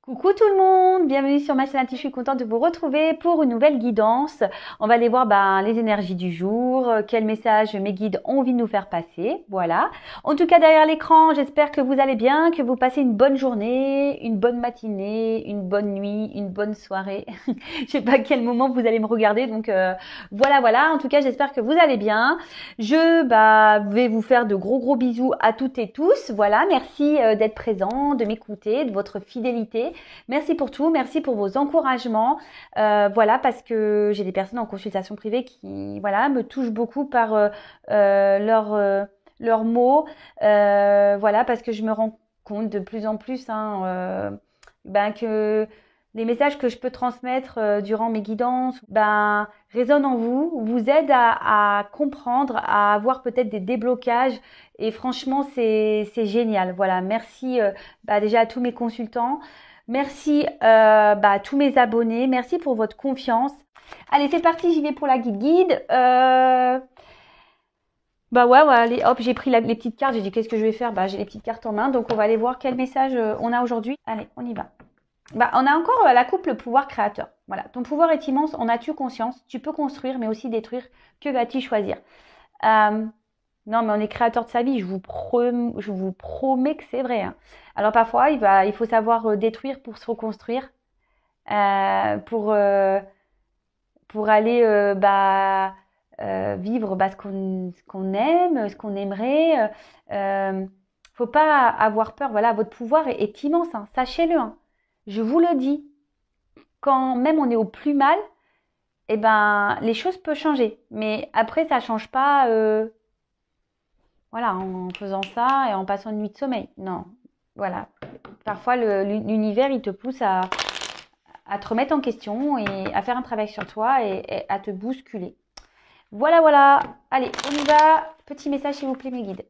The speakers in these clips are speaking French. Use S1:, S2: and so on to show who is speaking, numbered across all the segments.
S1: Coucou tout le monde, bienvenue sur ma chaîne. Je suis contente de vous retrouver pour une nouvelle guidance. On va aller voir les énergies du jour, quel message mes guides ont envie de nous faire passer. Voilà. En tout cas, derrière l'écran, j'espère que vous allez bien, que vous passez une bonne journée, une bonne matinée, une bonne nuit, une bonne soirée. Je sais pas à quel moment vous allez me regarder, donc voilà. En tout cas, j'espère que vous allez bien. Je vais vous faire de gros bisous à toutes et tous. Voilà, merci d'être présent, de m'écouter, de votre fidélité. Merci pour tout, merci pour vos encouragements. Voilà, parce que j'ai des personnes en consultation privée qui, voilà, me touchent beaucoup par leurs mots. Voilà, parce que je me rends compte de plus en plus que les messages que je peux transmettre durant mes guidances résonnent en vous, vous aident à comprendre, à avoir peut-être des déblocages. Et franchement, c'est génial. Voilà, merci déjà à tous mes consultants. Merci à tous mes abonnés. Merci pour votre confiance. Allez, c'est parti, j'y vais pour la guide. Allez, hop, j'ai pris les petites cartes. J'ai dit qu'est-ce que je vais faire. J'ai les petites cartes en main. Donc, on va aller voir quel message on a aujourd'hui. Allez, on y va. On a encore la coupe, le pouvoir créateur. Voilà, ton pouvoir est immense. En as-tu conscience? Tu peux construire, mais aussi détruire. Que vas-tu choisir? Non, mais on est créateur de sa vie. Je vous promets que c'est vrai. Hein. Alors parfois, il faut savoir détruire pour se reconstruire, pour aller vivre ce qu'on aime, ce qu'on aimerait. Faut pas avoir peur. Voilà, votre pouvoir est immense. Hein. Sachez-le. Hein. Je vous le dis. Quand même on est au plus mal, les choses peuvent changer. Mais après, ça change pas. Voilà, en faisant ça et en passant une nuit de sommeil. Non, voilà. Parfois, l'univers, il te pousse à te remettre en question et à faire un travail sur toi et à te bousculer. Voilà. Allez, on y va. Petit message, s'il vous plaît, mes guides.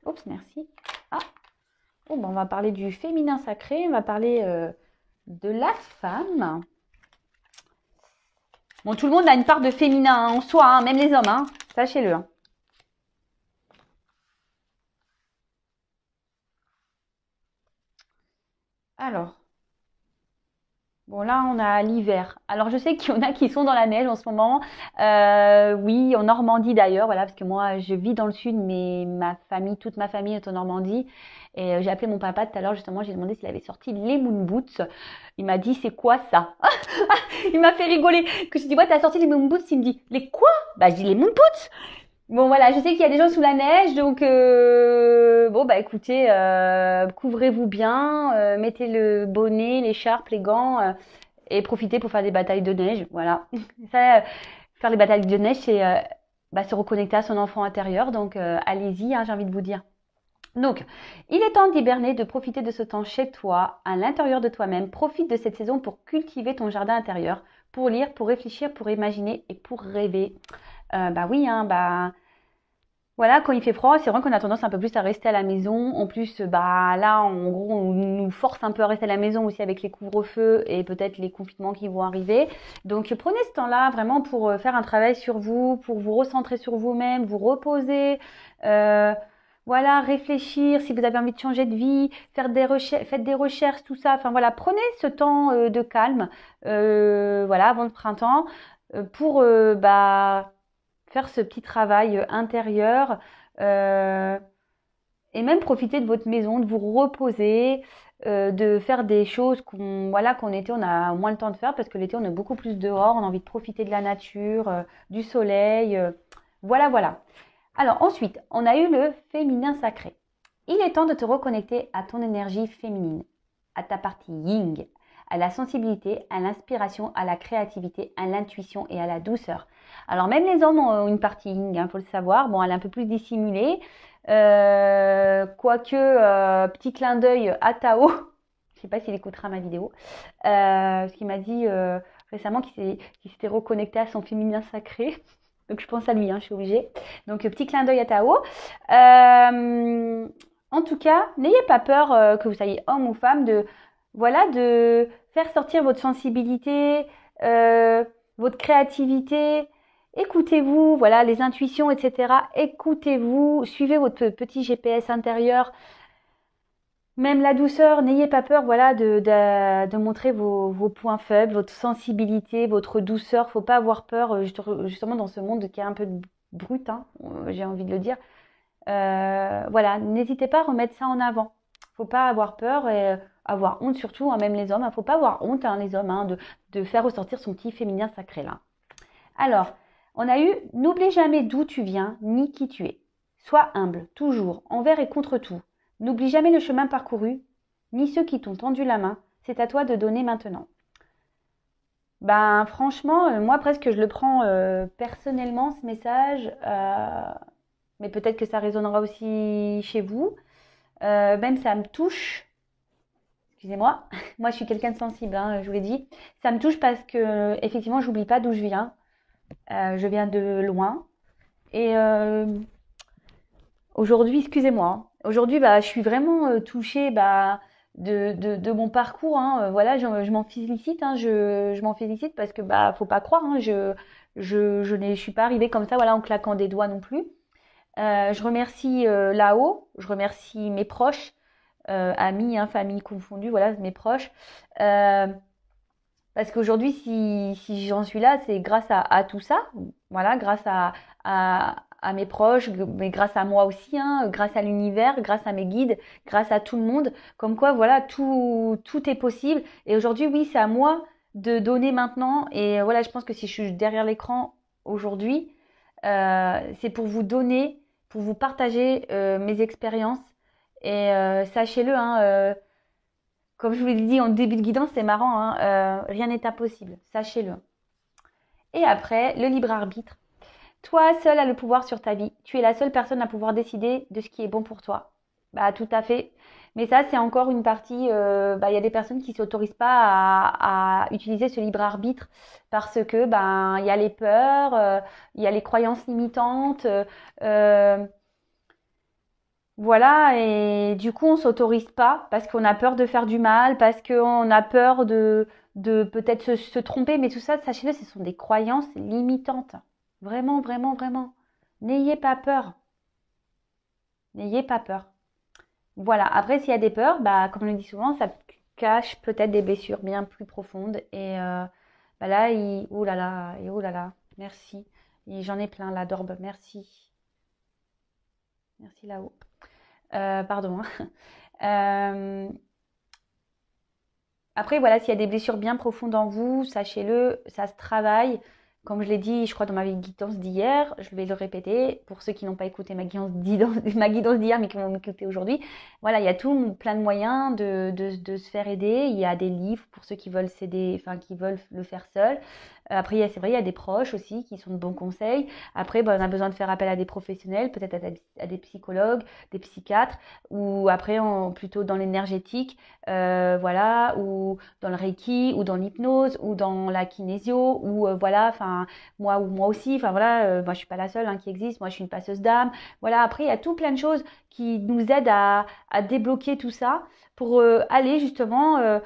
S1: Oups, merci. On va parler du féminin sacré. On va parler de la femme. Bon, tout le monde a une part de féminin en soi, hein, même les hommes, hein, sachez-le. Hein. Alors, bon là on a l'hiver. Alors je sais qu'il y en a qui sont dans la neige en ce moment. Oui, en Normandie d'ailleurs, voilà, parce que moi je vis dans le sud, mais toute ma famille est en Normandie. Et j'ai appelé mon papa tout à l'heure, justement, j'ai demandé s'il avait sorti les moon boots. Il m'a dit, c'est quoi ça? Il m'a fait rigoler. Que je dis, ouais, t'as sorti les moon boots? Il me dit, les quoi? Je dis, les moon boots. Bon, voilà, je sais qu'il y a des gens sous la neige, donc écoutez, couvrez-vous bien, mettez le bonnet, l'écharpe, les gants et profitez pour faire des batailles de neige. Voilà. Ça, faire les batailles de neige, c'est se reconnecter à son enfant intérieur, donc allez-y, hein, j'ai envie de vous dire. Donc, il est temps d'hiberner, de profiter de ce temps chez toi, à l'intérieur de toi-même. Profite de cette saison pour cultiver ton jardin intérieur, pour lire, pour réfléchir, pour imaginer et pour rêver. Voilà, quand il fait froid, c'est vrai qu'on a tendance un peu plus à rester à la maison. En plus, là, en gros, on nous force un peu à rester à la maison aussi avec les couvre-feux et peut-être les confinements qui vont arriver. Donc, prenez ce temps-là vraiment pour faire un travail sur vous, pour vous recentrer sur vous-même, vous reposer. Voilà, réfléchir si vous avez envie de changer de vie, faites des recherches, tout ça. Enfin voilà, prenez ce temps de calme, avant le printemps, pour faire ce petit travail intérieur et même profiter de votre maison, de vous reposer, de faire des choses qu'on été, on a moins le temps de faire parce que l'été on est beaucoup plus dehors, on a envie de profiter de la nature, du soleil, voilà. Alors ensuite, on a eu le féminin sacré. Il est temps de te reconnecter à ton énergie féminine, à ta partie yin, à la sensibilité, à l'inspiration, à la créativité, à l'intuition et à la douceur. Alors même les hommes ont une partie yin, il faut le savoir. Bon, elle est un peu plus dissimulée. Quoique, petit clin d'œil à Tao. Je ne sais pas s'il écoutera ma vidéo. Parce qu'il m'a dit récemment qu'il s'était reconnecté à son féminin sacré. Donc je pense à lui, hein, je suis obligée. Donc petit clin d'œil à Tao. En tout cas, n'ayez pas peur que vous soyez homme ou femme de faire sortir votre sensibilité, votre créativité Écoutez-vous, voilà, les intuitions, etc. Écoutez-vous, suivez votre petit GPS intérieur. Même la douceur, n'ayez pas peur, voilà, de montrer vos points faibles, votre sensibilité, votre douceur. Faut pas avoir peur, justement, dans ce monde qui est un peu brut, hein, j'ai envie de le dire. Voilà, n'hésitez pas à remettre ça en avant. Faut pas avoir peur et avoir honte surtout, hein, même les hommes. Hein, faut pas avoir honte, hein, les hommes, hein, de faire ressortir son petit féminin sacré là. Alors, on a eu n'oublie jamais d'où tu viens ni qui tu es. Sois humble, toujours, envers et contre tout. N'oublie jamais le chemin parcouru, ni ceux qui t'ont tendu la main. C'est à toi de donner maintenant. Ben franchement, moi presque je le prends personnellement ce message, mais peut-être que ça résonnera aussi chez vous. Même ça me touche. Excusez-moi, moi je suis quelqu'un de sensible, hein, je vous l'ai dit. Ça me touche parce que effectivement, j'oublie pas d'où je viens. Je viens de loin. Et aujourd'hui, excusez-moi, hein, aujourd'hui, bah, je suis vraiment touchée bah, de mon parcours. Hein, voilà, je m'en félicite. Hein, je m'en félicite parce que bah, faut pas croire. Hein, je suis pas arrivée comme ça, voilà, en claquant des doigts non plus. Je remercie là-haut, je remercie mes proches, amis, hein, famille confondue, voilà, mes proches. Euh, Parce qu'aujourd'hui, si j'en suis là, c'est grâce à tout ça. Voilà, grâce à mes proches, mais grâce à moi aussi, hein, grâce à l'univers, grâce à mes guides, grâce à tout le monde. Comme quoi, voilà, tout est possible. Et aujourd'hui, oui, c'est à moi de donner maintenant. Et voilà, je pense que si je suis derrière l'écran aujourd'hui, c'est pour vous donner, pour vous partager mes expériences. Et sachez-le, hein, comme je vous l'ai dit en début de guidance, c'est marrant, hein, rien n'est impossible, sachez-le. Et après, le libre arbitre. Toi seul as le pouvoir sur ta vie. Tu es la seule personne à pouvoir décider de ce qui est bon pour toi. Bah tout à fait. Mais ça, c'est encore une partie. Bah, il y a des personnes qui s'autorisent pas à utiliser ce libre arbitre parce que ben il y a les peurs, il y a les croyances limitantes. Euh, Voilà, et du coup, on s'autorise pas parce qu'on a peur de faire du mal, parce qu'on a peur de peut-être se tromper, mais tout ça, sachez-le, ce sont des croyances limitantes. Vraiment, vraiment, vraiment. N'ayez pas peur. N'ayez pas peur. Voilà. Après, s'il y a des peurs, bah, comme je le dis souvent, ça cache peut-être des blessures bien plus profondes. Et bah là, oh là là, et oh là là, merci. Et j'en ai plein là, d'orbes. Merci. Merci là-haut. Pardon, hein. Euh, Après, voilà, s'il y a des blessures bien profondes en vous, sachez-le, ça se travaille. Comme je l'ai dit, je crois, dans ma guidance d'hier, je vais le répéter pour ceux qui n'ont pas écouté ma guidance d'hier, mais qui vont m'écouter aujourd'hui. Voilà, il y a tout plein de moyens de se faire aider. Il y a des livres pour ceux qui veulent s'aider, enfin, qui veulent le faire seuls. Après, c'est vrai, il y a des proches aussi qui sont de bons conseils. Après, on a besoin de faire appel à des professionnels, peut-être à des psychologues, des psychiatres, ou après, plutôt dans l'énergétique, voilà, ou dans le Reiki, ou dans l'hypnose, ou dans la kinésio, ou voilà, enfin, moi aussi, enfin voilà, moi je suis pas la seule hein, qui existe, moi je suis une passeuse d'âme. Voilà, après, il y a tout plein de choses qui nous aident à débloquer tout ça pour aller justement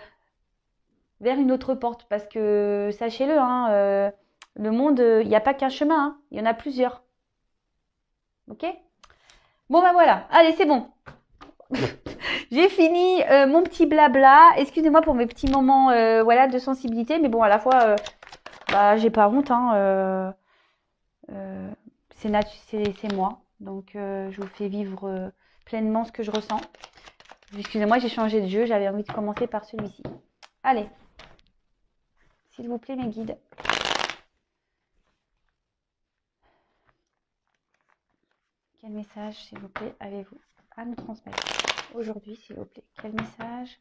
S1: vers une autre porte. Parce que sachez-le, hein, le monde, il n'y a pas qu'un chemin, hein, il y en a plusieurs. Ok? Bon, ben voilà, allez, c'est bon. J'ai fini mon petit blabla. Excusez-moi pour mes petits moments voilà, de sensibilité, mais bon, à la fois, bah, j'ai pas honte. Hein, euh, c'est moi. Donc, je vous fais vivre pleinement ce que je ressens. Excusez-moi, j'ai changé de jeu. J'avais envie de commencer par celui-ci. Allez, s'il vous plaît, mes guides. Quel message, s'il vous plaît, avez-vous à nous transmettre aujourd'hui, s'il vous plaît? Quel message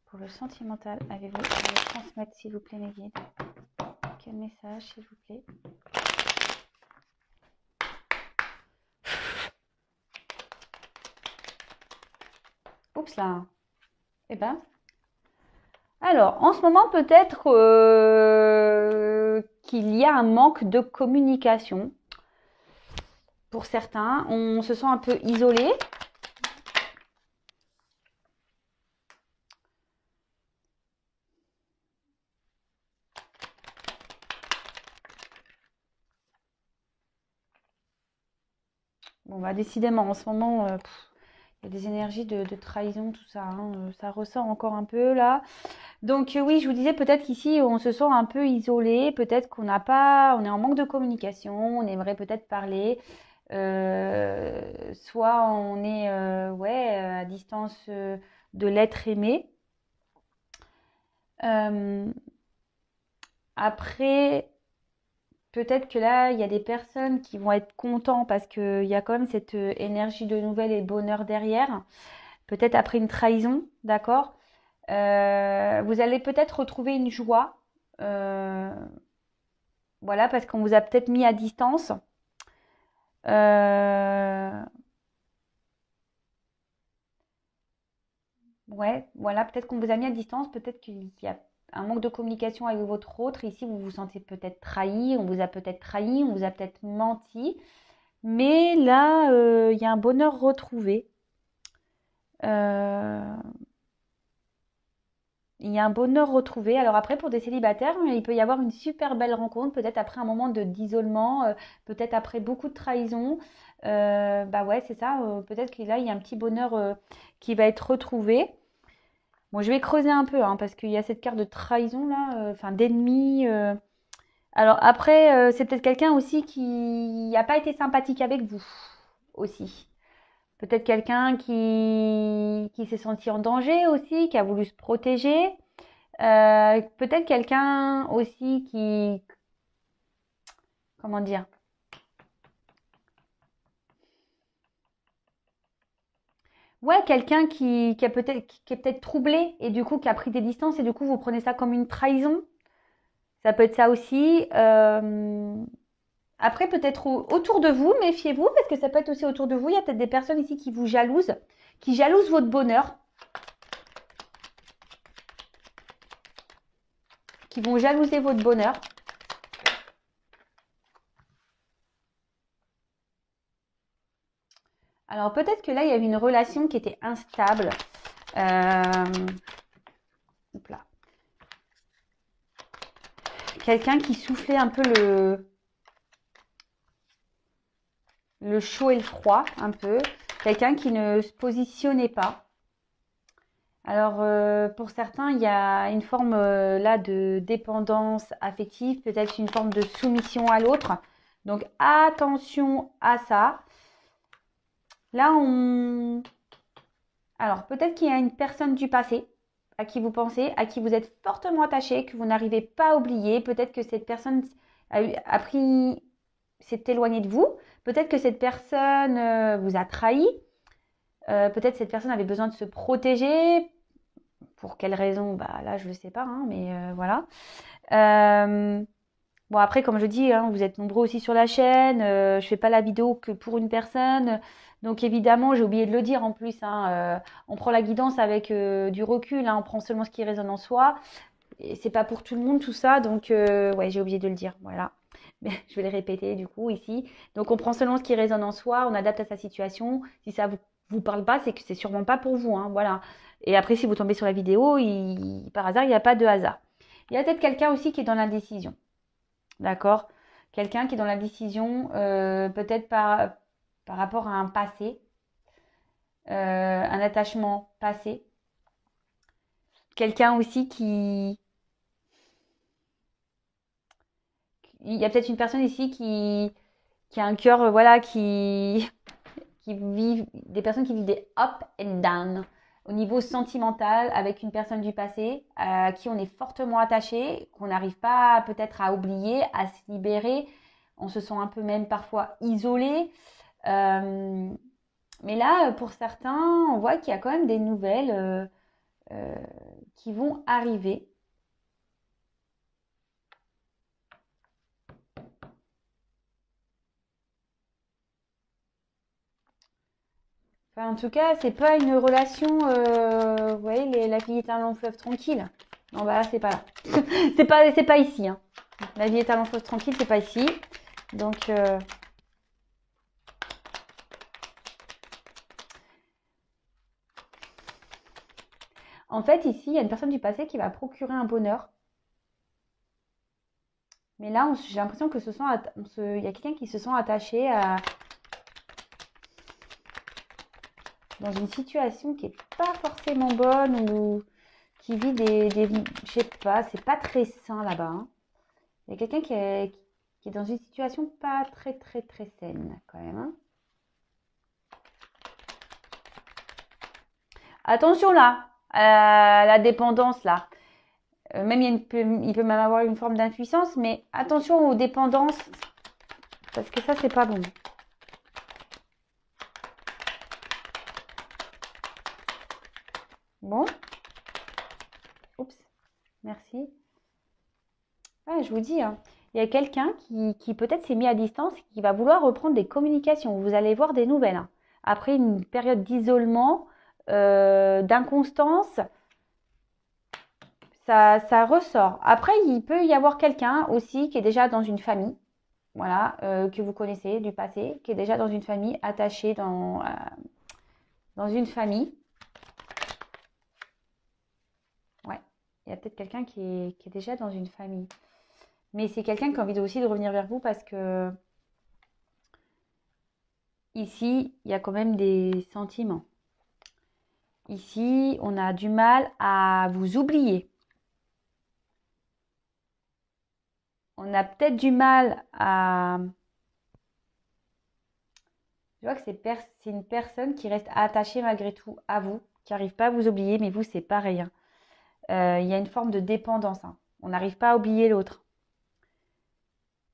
S1: pour le sentimental avez-vous à nous transmettre, s'il vous plaît, mes guides? Quel message, s'il vous plaît? Oups là. Eh ben. Alors, en ce moment, peut-être qu'il y a un manque de communication. Pour certains, on se sent un peu isolé. Bon, bah, décidément, en ce moment, il y a des énergies de trahison, tout ça, hein, ça ressort encore un peu là. Donc oui, je vous disais peut-être qu'ici, on se sent un peu isolé, peut-être qu'on n'a pas, on est en manque de communication, on aimerait peut-être parler. Soit on est ouais, à distance de l'être aimé. Euh, Après, peut-être que là, il y a des personnes qui vont être contents parce qu'il y a quand même cette énergie de nouvelle et de bonheur derrière. Peut-être après une trahison, d'accord? Vous allez peut-être retrouver une joie. euh, voilà, parce qu'on vous a peut-être mis à distance. Euh, ouais, voilà, peut-être qu'on vous a mis à distance, peut-être qu'il y a un manque de communication avec votre autre. Ici, vous vous sentez peut-être trahi, on vous a peut-être trahi, on vous a peut-être menti. Mais là, il y a un bonheur retrouvé. Euh, il y a un bonheur retrouvé. Alors après, pour des célibataires, il peut y avoir une super belle rencontre, peut-être après un moment d'isolement, peut-être après beaucoup de trahison. Bah ouais, c'est ça. Peut-être que là, il y a un petit bonheur qui va être retrouvé. Bon, je vais creuser un peu, hein, parce qu'il y a cette carte de trahison là, enfin d'ennemi. Alors après, c'est peut-être quelqu'un aussi qui n'a pas été sympathique avec vous aussi. Peut-être quelqu'un qui s'est senti en danger aussi, qui a voulu se protéger. Peut-être quelqu'un aussi qui, comment dire, ouais, quelqu'un qui a peut-être, qui est peut-être troublé et du coup qui a pris des distances et du coup vous prenez ça comme une trahison. Ça peut être ça aussi. Après, peut-être autour de vous, méfiez-vous parce que ça peut être aussi autour de vous. Il y a peut-être des personnes ici qui vous jalousent, qui jalousent votre bonheur, qui vont jalouser votre bonheur. Alors peut-être que là, il y avait une relation qui était instable. Euh, là. Quelqu'un qui soufflait un peu le chaud et le froid, un peu. Quelqu'un qui ne se positionnait pas. Alors pour certains, il y a une forme là de dépendance affective, peut-être une forme de soumission à l'autre. Donc attention à ça. Là, on... Alors peut-être qu'il y a une personne du passé à qui vous pensez, à qui vous êtes fortement attaché, que vous n'arrivez pas à oublier. Peut-être que cette personne a pris, s'est éloignée de vous. Peut-être que cette personne vous a trahi. Peut-être cette personne avait besoin de se protéger. Pour quelle raison? Bah là, je ne sais pas, hein, mais voilà. Euh, bon, après, comme je dis, hein, vous êtes nombreux aussi sur la chaîne. Je fais pas la vidéo que pour une personne. Donc évidemment, j'ai oublié de le dire en plus, hein, on prend la guidance avec du recul, hein, on prend seulement ce qui résonne en soi. Et c'est pas pour tout le monde tout ça, donc ouais, j'ai oublié de le dire. Voilà. Mais je vais le répéter du coup ici. Donc on prend seulement ce qui résonne en soi, on adapte à sa situation. Si ça vous parle pas, c'est que c'est sûrement pas pour vous, hein, voilà. Et après, si vous tombez sur la vidéo, par hasard, il n'y a pas de hasard. Il y a peut-être quelqu'un aussi qui est dans l'indécision. D'accord? Quelqu'un qui est dans la décision, peut-être par rapport à un passé, un attachement passé. Quelqu'un aussi qui... Il y a peut-être une personne ici qui a un cœur, voilà, qui vivent, des personnes qui vivent des up and down au niveau sentimental avec une personne du passé à qui on est fortement attaché, qu'on n'arrive pas peut-être à oublier, à se libérer. On se sent un peu même parfois isolé. Euh, mais là, pour certains, on voit qu'il y a quand même des nouvelles euh, qui vont arriver. Enfin, en tout cas, c'est pas une relation. Vous voyez, la vie est un long fleuve tranquille. Non, bah là, c'est pas là. C'est pas ici. Hein. La vie est un long fleuve tranquille, c'est pas ici. Donc, en fait, ici, il y a une personne du passé qui va procurer un bonheur. Mais là, j'ai l'impression que il y a quelqu'un qui se sent attaché à. dans une situation qui est pas forcément bonne ou qui vit je sais pas, c'est pas très sain là-bas, hein. Il y a quelqu'un qui est dans une situation pas très très très saine quand même, hein. Attention là, à la dépendance là. Même il peut même avoir une forme d'impuissance, mais attention aux dépendances, parce que ça, c'est pas bon. Bon. Oups. Merci. Ouais, je vous dis, hein, il y a quelqu'un qui peut-être s'est mis à distance, qui va vouloir reprendre des communications. Vous allez voir des nouvelles, hein. Après une période d'isolement, d'inconstance, ça ressort. Après, il peut y avoir quelqu'un aussi qui est déjà dans une famille, voilà, que vous connaissez du passé, qui est déjà dans une famille, attaché dans une famille. Ouais, il y a peut-être quelqu'un qui est déjà dans une famille. Mais c'est quelqu'un qui a envie aussi de revenir vers vous parce que ici, il y a quand même des sentiments. Ici, on a du mal à vous oublier. On a peut-être du mal à... Je vois que c'est une personne qui reste attachée malgré tout à vous, qui n'arrive pas à vous oublier, mais vous, c'est pareil, hein. Il y a une forme de dépendance, hein. On n'arrive pas à oublier l'autre.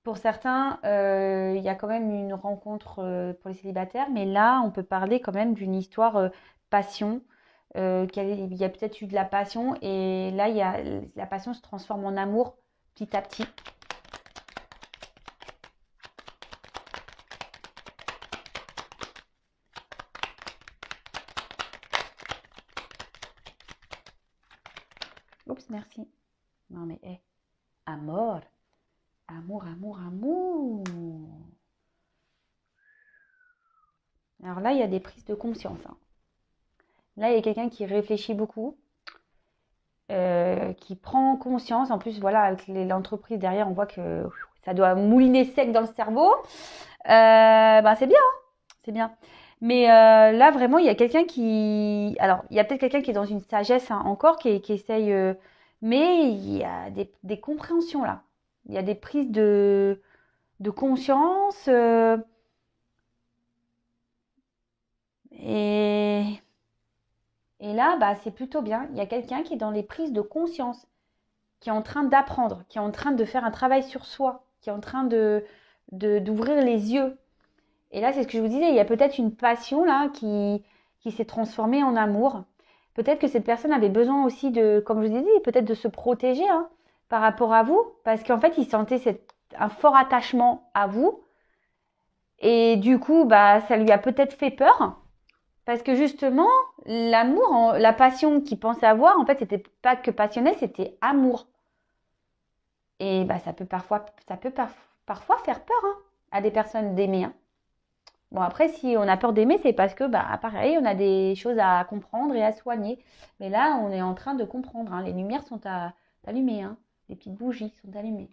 S1: Pour certains, il y a quand même une rencontre pour les célibataires, mais là, on peut parler quand même d'une histoire passion. Il y a peut-être eu de la passion, et là, la passion se transforme en amour petit à petit. Oups, merci. Non, mais amour, amour, amour, amour. Alors là, il y a des prises de conscience, hein. Là, il y a quelqu'un qui réfléchit beaucoup, qui prend conscience. En plus, voilà, avec l'entreprise derrière, on voit que ça doit mouliner sec dans le cerveau. Ben c'est bien, hein, c'est bien. Mais là, vraiment, il y a quelqu'un qui... Alors, il y a peut-être quelqu'un qui est dans une sagesse, hein, encore, qui essaye... mais il y a des compréhensions là. Il y a des prises de conscience. Et, et là, bah, c'est plutôt bien. Il y a quelqu'un qui est dans les prises de conscience, qui est en train d'apprendre, qui est en train de faire un travail sur soi, qui est en train d'ouvrir les yeux. Et là, c'est ce que je vous disais, il y a peut-être une passion là qui s'est transformée en amour. Peut-être que cette personne avait besoin aussi de, comme je vous ai dit, peut-être de se protéger, hein, par rapport à vous, parce qu'en fait, il sentait un fort attachement à vous. Et du coup, bah, ça lui a peut-être fait peur, parce que justement, l'amour, la passion qu'il pensait avoir, en fait, c'était pas que passionnel, c'était amour. Et bah, ça peut parfois faire peur, hein, à des personnes d'aimer, hein. Bon, après, si on a peur d'aimer, c'est parce que, bah, pareil, on a des choses à comprendre et à soigner. Mais là, on est en train de comprendre, hein. Les lumières sont allumées, hein. Les petites bougies sont allumées.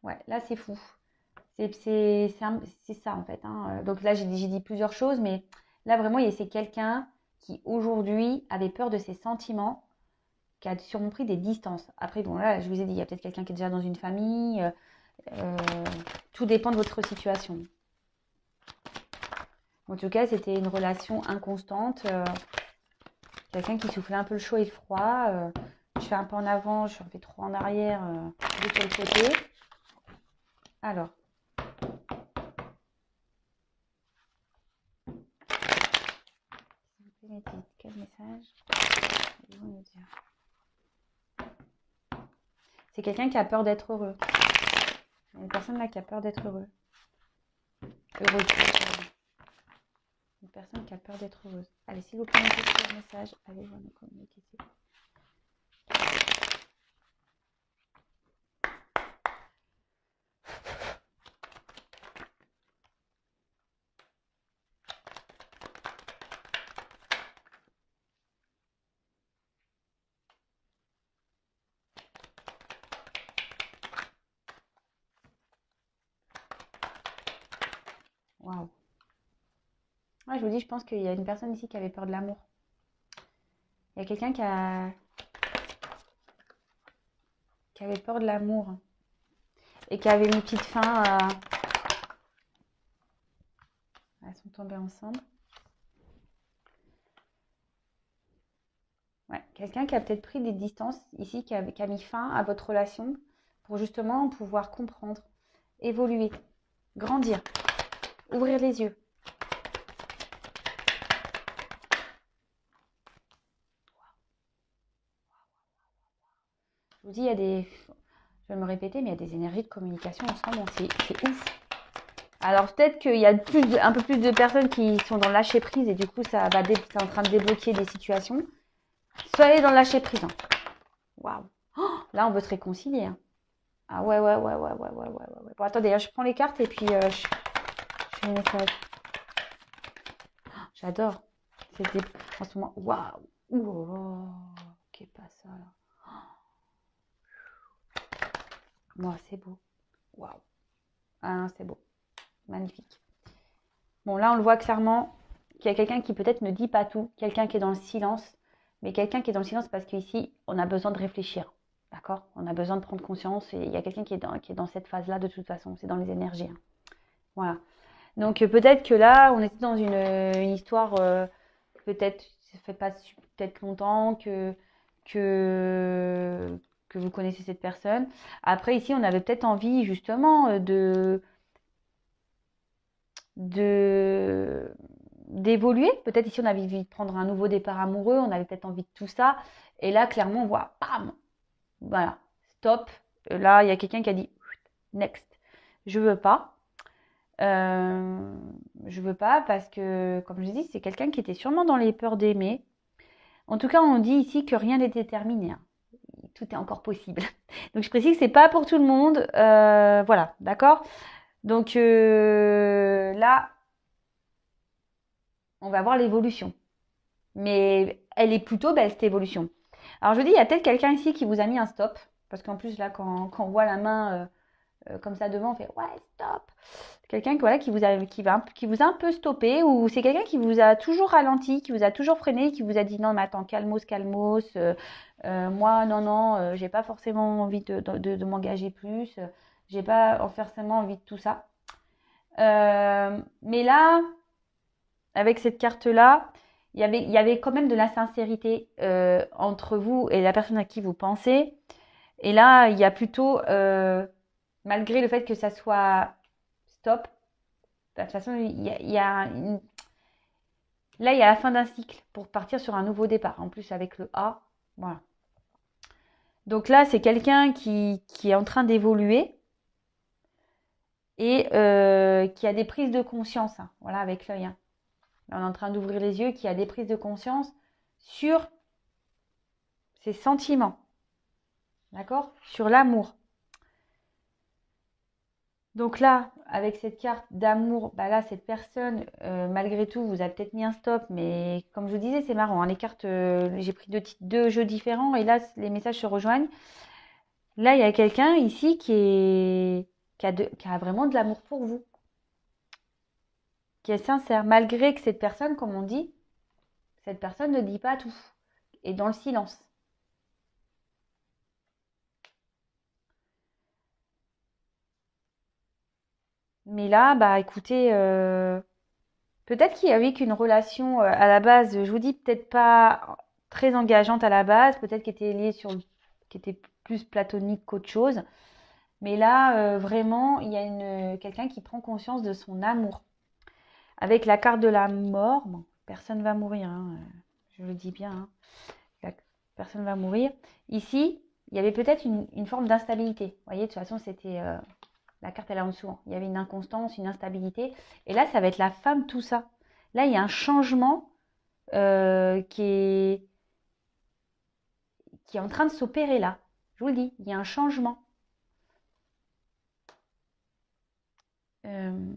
S1: Ouais, là, c'est fou. C'est ça, en fait, hein. Donc là, j'ai dit plusieurs choses, mais là, vraiment, c'est quelqu'un qui, aujourd'hui, avait peur de ses sentiments, qui a sûrement pris des distances. Après, bon, là, je vous ai dit, il y a peut-être quelqu'un qui est déjà dans une famille. Euh, Tout dépend de votre situation. En tout cas, c'était une relation inconstante. Quelqu'un qui soufflait un peu le chaud et le froid. Je fais un pas en avant, je fais trois en arrière, deux sur le côté. Alors, quel message allez-vous nous dire? C'est quelqu'un qui a peur d'être heureux. Il y a une personne là qui a peur d'être heureuse. Une personne qui a peur d'être heureuse. Allez, s'il vous plaît, mettez un message. Allez-vous nous communiquer. Waouh. Ouais, je vous dis, je pense qu'il y a une personne ici qui avait peur de l'amour. Il y a quelqu'un qui avait peur de l'amour et qui avait mis petite fin à... Elles sont tombées ensemble. Ouais, quelqu'un qui a peut-être pris des distances ici, qui a mis fin à votre relation pour justement pouvoir comprendre, évoluer, grandir, ouvrir les yeux. Je vous dis, il y a des... Je vais me répéter, mais il y a des énergies de communication en ce moment. C'est ouf. Alors peut-être qu'il y a un peu plus de personnes qui sont dans le lâcher prise et du coup, c'est en train de débloquer des situations. Soyez dans le lâcher prise. Hein. Waouh. Oh, là, on veut se réconcilier. Hein. Ah ouais, ouais, ouais, ouais, ouais, ouais, ouais, ouais. Bon, attendez, je prends les cartes et puis je fais un message. J'adore. C'était en ce moment. Waouh. Oh, qu'est pas ça là. Moi, c'est beau. Waouh. Ah, c'est beau. Magnifique. Bon, là, on le voit clairement qu'il y a quelqu'un qui peut-être ne dit pas tout, quelqu'un qui est dans le silence, mais quelqu'un qui est dans le silence parce qu'ici, on a besoin de réfléchir. D'accord? On a besoin de prendre conscience et il y a quelqu'un qui est dans cette phase-là de toute façon. C'est dans les énergies. Hein. Voilà. Donc, peut-être que là, on était dans une histoire, peut-être, ça fait pas peut-être longtemps que, que vous connaissez cette personne. Après, ici, on avait peut-être envie justement de d'évoluer. Peut-être ici, on avait envie de prendre un nouveau départ amoureux, on avait peut-être envie de tout ça. Et là, clairement, on voit, bam, voilà, stop. Là, il y a quelqu'un qui a dit, next, je veux pas. Je veux pas parce que, comme je dis, c'est quelqu'un qui était sûrement dans les peurs d'aimer. En tout cas, on dit ici que rien n'est déterminé. Hein. Tout est encore possible. Donc, je précise que c'est pas pour tout le monde. Voilà, d'accord. Donc là, on va voir l'évolution. Mais elle est plutôt belle, cette évolution. Alors, je dis, il y a peut-être quelqu'un ici qui vous a mis un stop. Parce qu'en plus, là, quand on voit la main comme ça devant, on fait ouais, stop. Quelqu'un voilà, qui vous a un peu stoppé. Ou c'est quelqu'un qui vous a toujours ralenti, qui vous a toujours freiné, qui vous a dit non, mais attends, calmos, calmos. Moi, non, non, j'ai pas forcément envie de m'engager plus. J'ai pas forcément envie de tout ça. Mais là, avec cette carte-là, il y avait quand même de la sincérité entre vous et la personne à qui vous pensez. Et là, il y a plutôt, malgré le fait que ça soit stop, de toute façon, là, il y a la fin d'un cycle pour partir sur un nouveau départ. En plus, avec le A, voilà. Donc là, c'est quelqu'un qui est en train d'évoluer et qui a des prises de conscience. Hein, voilà, avec l'œil. Hein. On est en train d'ouvrir les yeux, qui a des prises de conscience sur ses sentiments. D'accord? Sur l'amour. Donc là, avec cette carte d'amour, bah là, cette personne, malgré tout, vous a peut-être mis un stop, mais comme je vous disais, c'est marrant. Hein, les cartes, j'ai pris deux jeux différents et là, les messages se rejoignent. Là, il y a quelqu'un ici qui a vraiment de l'amour pour vous, qui est sincère, malgré que cette personne, comme on dit, cette personne ne dit pas tout, est dans le silence. Mais là, bah écoutez, peut-être qu'il y avait qu'une relation à la base, je vous dis peut-être pas très engageante à la base, peut-être qui était liée qui était plus platonique qu'autre chose. Mais là, vraiment, il y a quelqu'un qui prend conscience de son amour. Avec la carte de la mort, bon, personne va mourir, hein, je le dis bien, hein, personne va mourir. Ici, il y avait peut-être une forme d'instabilité. Vous voyez, de toute façon, c'était la carte elle est en dessous. Hein. Il y avait une inconstance, une instabilité. Et là, ça va être la femme, tout ça. Là, il y a un changement qui est en train de s'opérer là. Je vous le dis, il y a un changement. Euh,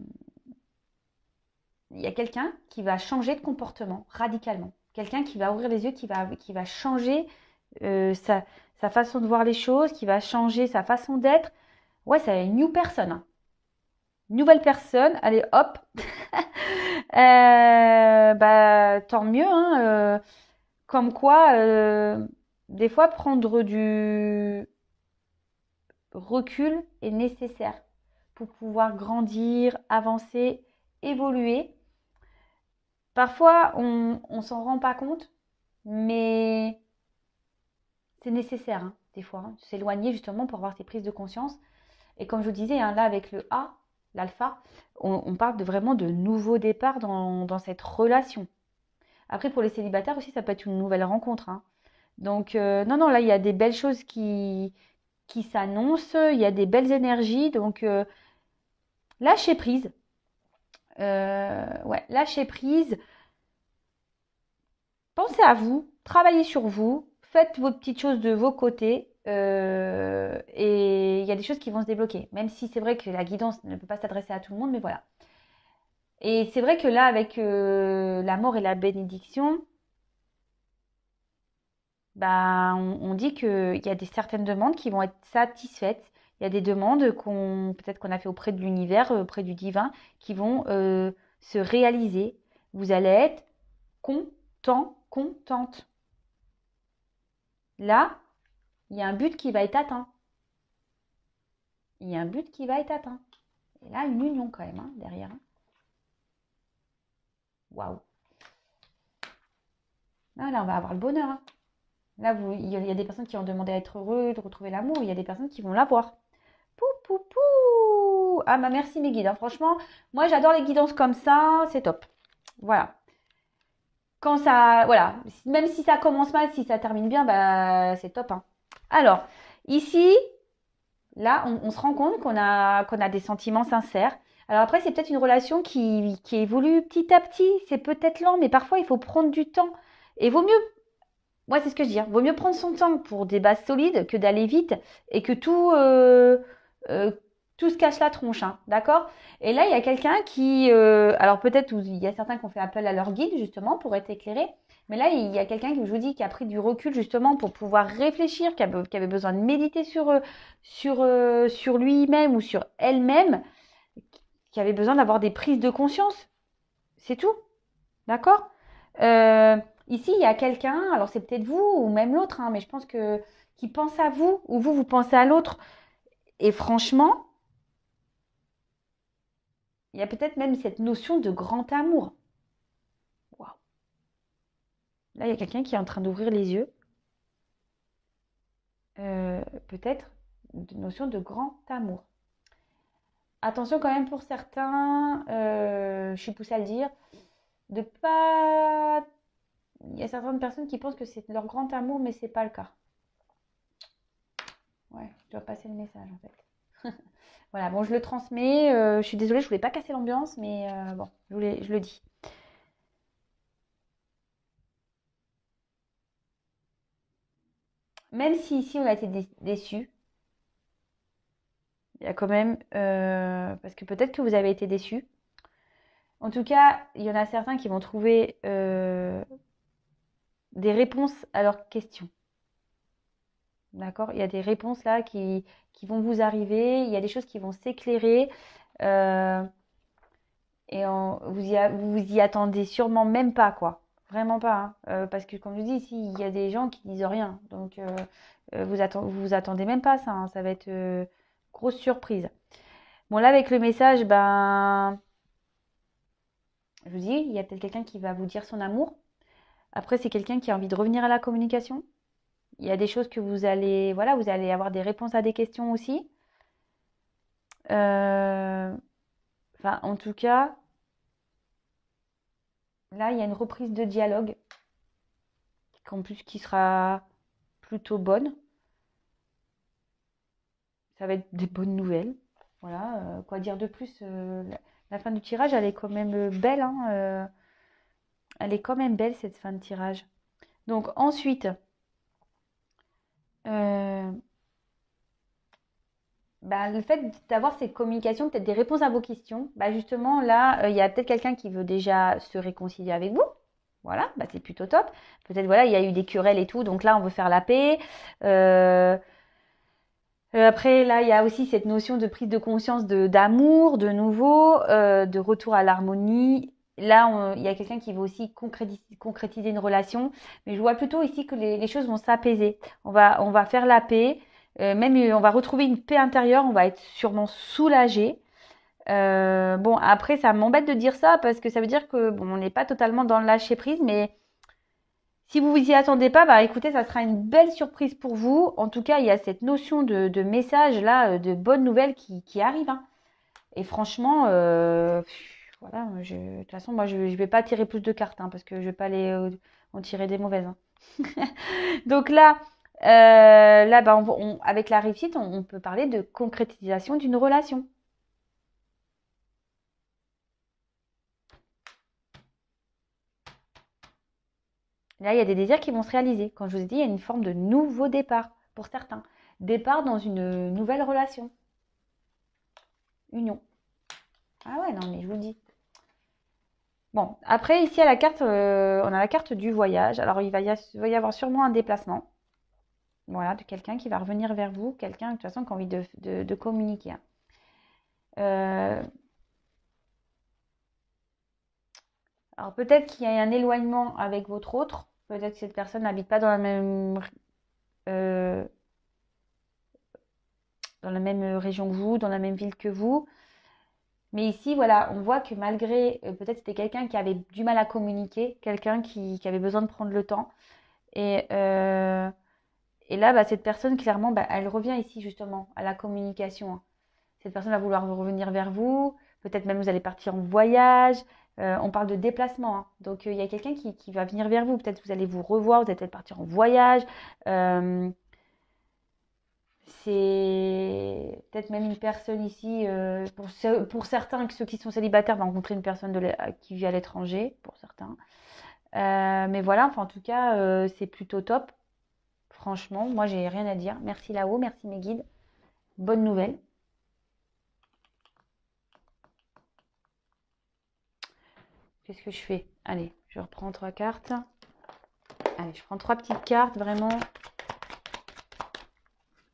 S1: il y a quelqu'un qui va changer de comportement radicalement. Quelqu'un qui va ouvrir les yeux, qui va changer sa façon de voir les choses, qui va changer sa façon d'être. Ouais, c'est une new personne. Hein. nouvelle personne, allez hop. Bah, tant mieux, hein. Comme quoi, des fois, prendre du recul est nécessaire pour pouvoir grandir, avancer, évoluer. Parfois, on s'en rend pas compte, mais c'est nécessaire, hein, des fois, hein, s'éloigner justement pour avoir ces prises de conscience. Et comme je vous disais, hein, là avec le A, l'alpha, on parle vraiment de nouveau départ dans cette relation. Après, pour les célibataires aussi, ça peut être une nouvelle rencontre, hein. Donc, non, non, là, il y a des belles choses qui s'annoncent, il y a des belles énergies. Donc, lâchez prise. Ouais, lâchez prise. Pensez à vous, travaillez sur vous, faites vos petites choses de vos côtés. Et il y a des choses qui vont se débloquer. Même si c'est vrai que la guidance ne peut pas s'adresser à tout le monde, mais voilà. Et c'est vrai que là, avec la mort et la bénédiction, bah, on dit qu'il y a certaines demandes qui vont être satisfaites. Il y a des demandes peut-être qu'on a fait auprès de l'univers, auprès du divin, qui vont se réaliser. Vous allez être content, contente. Là, il y a un but qui va être atteint. Il y a un but qui va être atteint. Et là, une union quand même, hein, derrière. Waouh. Là, on va avoir le bonheur, hein. Là, il y a des personnes qui ont demandé à être heureux, de retrouver l'amour. Il y a des personnes qui vont l'avoir. Pou, pou, pou. Ah, bah merci mes guides, hein. Franchement, moi, j'adore les guidances comme ça. C'est top. Voilà. Quand ça... Voilà. Même si ça commence mal, si ça termine bien, bah c'est top, hein. Alors, ici, là, on se rend compte qu'on a des sentiments sincères. Alors après, c'est peut-être une relation qui évolue petit à petit. C'est peut-être lent, mais parfois, il faut prendre du temps. Et vaut mieux, moi, c'est ce que je dis, hein, vaut mieux prendre son temps pour des bases solides que d'aller vite et que euh, tout se cache la tronche, hein, d'accord? Et là, il y a quelqu'un qui... alors peut-être, il y a certains qui ont fait appel à leur guide, justement, pour être éclairés. Mais là, il y a quelqu'un qui, je vous dis, qui a pris du recul justement pour pouvoir réfléchir, qui avait besoin de méditer sur lui-même ou sur elle-même, qui avait besoin d'avoir des prises de conscience. C'est tout, d'accord? Euh, Ici, il y a quelqu'un, alors c'est peut-être vous ou même l'autre, hein, mais je pense que qui pense à vous ou vous pensez à l'autre. Et franchement, il y a peut-être même cette notion de grand amour. Waouh. Là, il y a quelqu'un qui est en train d'ouvrir les yeux. Peut-être une notion de grand amour. Attention quand même pour certains, je suis poussée à le dire, de pas. Il y a certaines personnes qui pensent que c'est leur grand amour, mais c'est pas le cas. Ouais, je dois passer le message en fait. Voilà, bon, je le transmets. Je suis désolée, je voulais pas casser l'ambiance, mais bon, je le dis. Même si ici on a été déçus, il y a quand même, parce que peut-être que vous avez été déçus. En tout cas, il y en a certains qui vont trouver des réponses à leurs questions. D'accord? Il y a des réponses là qui vont vous arriver, il y a des choses qui vont s'éclairer. euh, et vous vous y attendez sûrement même pas, quoi. Vraiment pas, hein. Parce que comme je dis, ici, il y a des gens qui disent rien. Donc, vous attendez même pas ça, hein. Ça va être grosse surprise. Bon, là, avec le message, ben, je vous dis, il y a peut-être quelqu'un qui va vous dire son amour. Après, c'est quelqu'un qui a envie de revenir à la communication. Il y a des choses que voilà, vous allez avoir des réponses à des questions aussi. Enfin, en tout cas, là, il y a une reprise de dialogue, en plus qui sera plutôt bonne. Ça va être des bonnes nouvelles. Voilà, quoi dire de plus la fin du tirage, elle est quand même belle, hein, elle est quand même belle cette fin de tirage. Donc ensuite, euh, bah, le fait d'avoir ces communications, peut-être des réponses à vos questions, bah, justement là, il y a peut-être quelqu'un qui veut déjà se réconcilier avec vous. Voilà, bah, c'est plutôt top. Peut-être voilà, il y a eu des querelles et tout, donc là on veut faire la paix. Après, là, il y a aussi cette notion de prise de conscience d'amour, de nouveau, de retour à l'harmonie. Là, il y a quelqu'un qui veut aussi concrétiser une relation, mais je vois plutôt ici que les choses vont s'apaiser. On va faire la paix, même on va retrouver une paix intérieure, on va être sûrement soulagé. Bon, après, ça m'embête de dire ça parce que ça veut dire que bon, on n'est pas totalement dans le lâcher prise, mais si vous vous y attendez pas, bah écoutez, ça sera une belle surprise pour vous. En tout cas, il y a cette notion de message là, de bonnes nouvelles qui arrive, hein. Et franchement, voilà, de toute façon, moi, je vais pas tirer plus de cartes, hein, parce que je vais pas les en tirer des mauvaises, hein. Donc là, bah, avec la réussite, on peut parler de concrétisation d'une relation. Là, il y a des désirs qui vont se réaliser. Quand je vous ai dit, il y a une forme de nouveau départ pour certains. Départ dans une nouvelle relation, union. Ah ouais, non, mais je vous le dis. Bon, après, ici, à la carte, on a la carte du voyage. Alors, va y avoir sûrement un déplacement. Voilà, de quelqu'un qui va revenir vers vous. Quelqu'un, de toute façon, qui a envie de communiquer, hein. Euh, alors, peut-être qu'il y a un éloignement avec votre autre. Peut-être que cette personne n'habite pas euh, dans la même région que vous, dans la même ville que vous. Mais ici, voilà, on voit que malgré, peut-être c'était quelqu'un qui avait du mal à communiquer, quelqu'un qui avait besoin de prendre le temps. Et, euh, et là, bah, cette personne, clairement, bah, elle revient ici justement à la communication, hein. Cette personne va vouloir revenir vers vous. Peut-être même vous allez partir en voyage. On parle de déplacement, hein. Donc, il y a quelqu'un qui va venir vers vous. Peut-être vous allez vous revoir, vous allez peut-être partir en voyage. Euh, c'est peut-être même une personne ici, pour certains, ceux qui sont célibataires, vont rencontrer une personne qui vit à l'étranger, pour certains. Mais voilà, enfin, en tout cas, c'est plutôt top. Franchement, moi, j'ai rien à dire. Merci là-haut, merci mes guides. Bonne nouvelle. Qu'est-ce que je fais? Allez, je reprends 3 cartes. Allez, je prends 3 petites cartes, vraiment.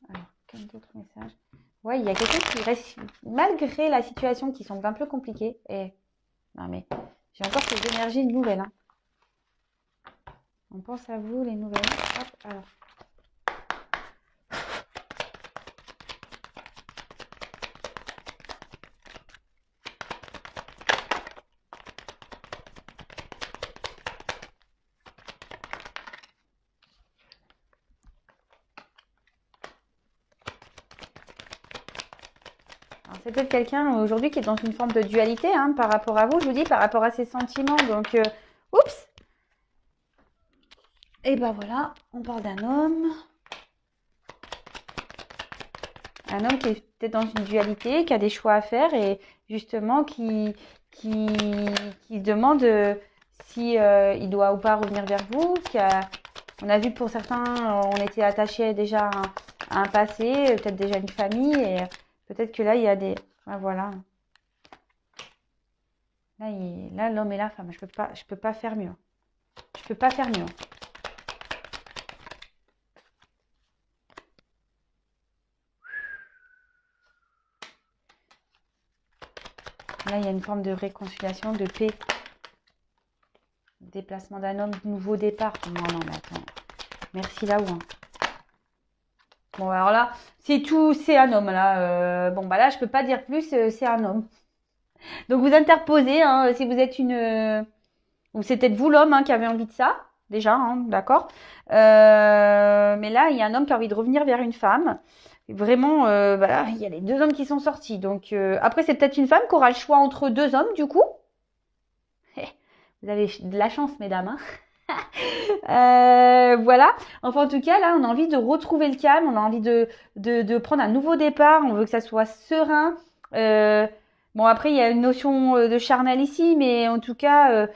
S1: Alors, quel autre message? Ouais, il y a quelqu'un qui reste, malgré la situation qui semble un peu compliquée. Et non, mais j'ai encore ces énergies nouvelles, hein. On pense à vous, les nouvelles. Hop, alors. C'est peut-être quelqu'un aujourd'hui qui est dans une forme de dualité, hein, par rapport à vous, je vous dis, par rapport à ses sentiments. Donc, oups! Et ben voilà, on parle d'un homme. Un homme qui est peut-être dans une dualité, qui a des choix à faire et justement qui, qui se demande si il doit ou pas revenir vers vous. On a vu que pour certains, on était attachés déjà à un passé, peut-être déjà une famille et peut-être que là, il y a des... Ah, voilà. Là, l'homme et la femme, je peux pas faire mieux. Je peux pas faire mieux. Là, il y a une forme de réconciliation, de paix. Déplacement d'un homme, nouveau départ. Non, non, mais attends. Merci là-haut, hein. Bon, alors là, c'est tout, c'est un homme, là. Bon, bah là, je peux pas dire plus, c'est un homme. Donc, vous interposez, hein, si vous êtes ou c'est peut-être vous l'homme, hein, qui avez envie de ça, déjà, hein, d'accord. Mais là, il y a un homme qui a envie de revenir vers une femme. Vraiment, voilà, il y a les 2 hommes qui sont sortis. Donc, après, c'est peut-être une femme qui aura le choix entre 2 hommes, du coup. Vous avez de la chance, mesdames, hein. Voilà. Enfin, en tout cas, là, on a envie de retrouver le calme, on a envie de prendre un nouveau départ, on veut que ça soit serein. Bon, après, il y a une notion de charnel ici, mais en tout cas,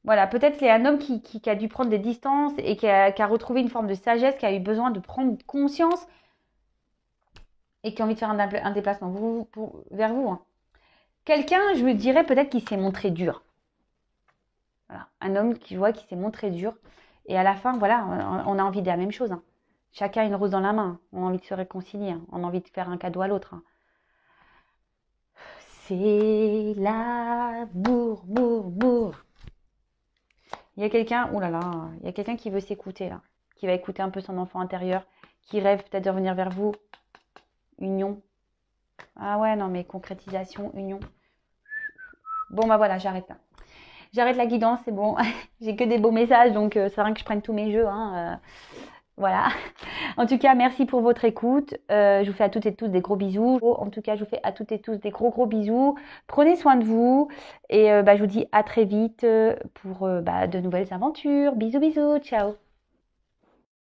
S1: voilà, peut-être qu'il y a un homme qui a dû prendre des distances et qui a retrouvé une forme de sagesse, qui a eu besoin de prendre conscience et qui a envie de faire un déplacement vers vous, hein. Quelqu'un, je me dirais peut-être qui s'est montré dur. Voilà. Un homme qui s'est montré dur. Et à la fin, voilà, on a envie de la même chose, hein. Chacun a une rose dans la main. On a envie de se réconcilier, hein. On a envie de faire un cadeau à l'autre, hein. C'est l'amour, mour. Il y a quelqu'un, oh là là, il y a quelqu'un qui veut s'écouter là, qui va écouter un peu son enfant intérieur, qui rêve peut-être de revenir vers vous. Union. Ah ouais, non mais concrétisation, union. Bon bah voilà, j'arrête là. J'arrête la guidance, c'est bon. J'ai que des beaux messages, donc c'est rien que je prenne tous mes jeux, hein. Voilà. En tout cas, merci pour votre écoute. Je vous fais à toutes et tous des gros bisous. En tout cas, je vous fais à toutes et tous des gros bisous. Prenez soin de vous. Et je vous dis à très vite pour de nouvelles aventures. Bisous, bisous. Ciao.